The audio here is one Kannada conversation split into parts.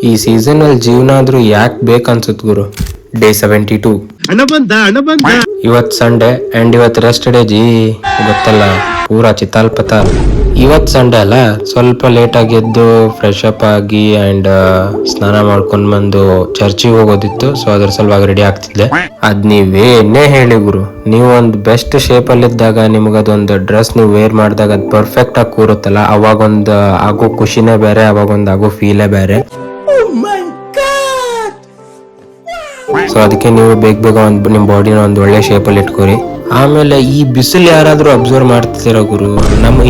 ಈ ಸೀಸನ್ ಅಲ್ಲಿ ಜೀವನ ಆದ್ರೂ ಯಾಕೆ ಬೇಕನ್ಸುತ್ ಗುರು. ಡೇ 72 ಇವತ್ ಸಂಡೇ ಅಂಡ್ ಇವತ್ ರೆಸ್ಟ್ ಡೇ ಜಿ, ಗೊತ್ತಲ್ಲ ಪೂರಾ ಚಿತಾಲ್ಪತಾಲ್. ಇವತ್ ಸಂಡೇ ಅಲ್ಲ, ಸ್ವಲ್ಪ ಲೇಟ್ ಆಗಿ ಎದ್ದು ಫ್ರೆಶ್ ಅಪ್ ಆಗಿ ಅಂಡ್ ಸ್ನಾನ ಮಾಡ್ಕೊಂಡ್ ಬಂದು ಚರ್ಚಿಗೆ ಹೋಗೋದಿತ್ತು. ಸೊ ಅದ್ರ ಸಲುವಾಗಿ ರೆಡಿ ಆಗ್ತಿದ್ದೆ. ಅದ್ ನೀವೇನೇ ಹೇಳಿ ಗುರು, ನೀವು ಒಂದ್ ಬೆಸ್ಟ್ ಶೇಪ್ ಅಲ್ಲಿ ಇದ್ದಾಗ ನಿಮ್ಗೆ ಅದೊಂದು ಡ್ರೆಸ್ ನೀವು ವೇರ್ ಮಾಡಿದಾಗ ಅದ್ ಪರ್ಫೆಕ್ಟ್ ಆಗಿ ಕೂರುತ್ತಲ್ಲ, ಅವಾಗೊಂದು ಆಗೋ ಖುಷಿನೇ ಬೇರೆ, ಅವಾಗೊಂದು ಆಗೋ ಫೀಲೇ ಬೇರೆ. ಸೊ ಅದಕ್ಕೆ ನೀವು ಬೇಗ ನಿಮ್ ಬಾಡಿನ ಒಂದ್ ಒಳ್ಳೆ ಶೇಪ್ ಅಲ್ಲಿ ಇಟ್ಕೋರಿ. ಆಮೇಲೆ ಈ ಬಿಸಿಲು ಯಾರಾದ್ರೂ ಅಬ್ಸರ್ವ್ ಮಾಡ್ತಿದ್ದೀರಾ ಗುರು,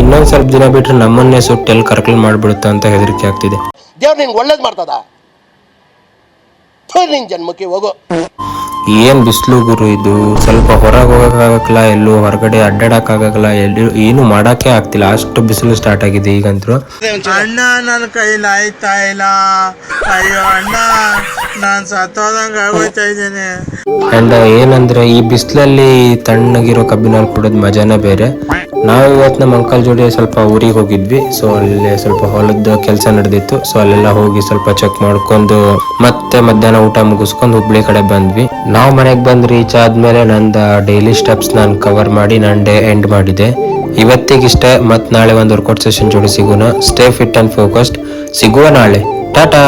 ಇನ್ನೊಂದ್ ಸ್ವಲ್ಪ ದಿನ ಬಿಟ್ರೆ ನಮ್ಮನ್ನೇ ಸುಟ್ಟು ಎಲ್ಲಿ ಕರ್ಕಲ್ ಮಾಡ್ಬಿಡುತ್ತ ಅಂತ ಹೆದರಿಕೆ ಆಗ್ತಿದೆ. ದೇವ್ರು ನಿಂಗೆ ಒಳ್ಳೇದ್ ಮಾಡ್ತದ, ನಿನ್ ಜನ್ಮಕ್ಕೆ ಹೋಗೋ. ಏನ್ ಬಿಸಿಲು ಗುರು ಇದು, ಸ್ವಲ್ಪ ಹೊರಗೆ ಹೋಗಕ್ಕಾಗಲ್ಲ, ಎಲ್ಲೂ ಹೊರಗಡೆ ಅಡ್ಡಾಡಕ್ ಆಗಲ್ಲ, ಏನು ಮಾಡಕ್ಕೆ ಆಗ್ತಿಲ್ಲ, ಅಷ್ಟು ಬಿಸಿಲು ಸ್ಟಾರ್ಟ್ ಆಗಿದೆ ಈಗಂತೂ. ಅಣ್ಣ ನನ್ನ ಕೈಲಿ ಆಯ್ತಾ ಇಲ್ಲ, ಅಯ್ಯೋ ಅಣ್ಣ ನಾನ್ ಸತ್ತೋದಂಗ ಆಗೋಯ್ತಾ ಇದ್ದೇನೆ. ಅಂಡ್ ಏನಂದ್ರೆ ಈ ಬಿಸಿಲಲ್ಲಿ ತಣ್ಣಗಿರೋ ಕಬ್ಬಿನಲ್ಲಿ ಕುಡೋದ್ ಮಜಾನೇ ಬೇರೆ. ನಾವು ಇವತ್ತು ನಮ್ಮ ಅಂಕಲ್ ಜೋಡಿ ಸ್ವಲ್ಪ ಊರಿಗೆ ಹೋಗಿದ್ವಿ. ಸೊ ಅಲ್ಲಿ ಸ್ವಲ್ಪ ಹೊಲದ ಕೆಲಸ ನಡೆದಿತ್ತು. ಸೊ ಅಲ್ಲೆಲ್ಲ ಹೋಗಿ ಸ್ವಲ್ಪ ಚೆಕ್ ಮಾಡ್ಕೊಂಡು ಮತ್ತೆ ಮಧ್ಯಾಹ್ನ ಊಟ ಮುಗಿಸ್ಕೊಂಡು ಹುಬ್ಳಿ ಕಡೆ ಬಂದ್ವಿ. ನಾವು ಮನೆಗೆ ಬಂದು ರೀಚ್ ಆದ್ಮೇಲೆ ನಂದು ಡೈಲಿ ಸ್ಟೆಪ್ಸ್ ನಾನು ಕವರ್ ಮಾಡಿ ನನ್ನ ಡೇ ಎಂಡ್ ಮಾಡಿದೆ. ಇವತ್ತಿಗಿಷ್ಟೇ, ಮತ್ ನಾಳೆ ಒಂದು ವರ್ಕೌಟ್ ಸೆಷನ್ ಜೋಡಿ ಸಿಗೋಣ. Stay fit and focused. ಸಿಗುವ ನಾಳೆ. ಟಾಟಾ.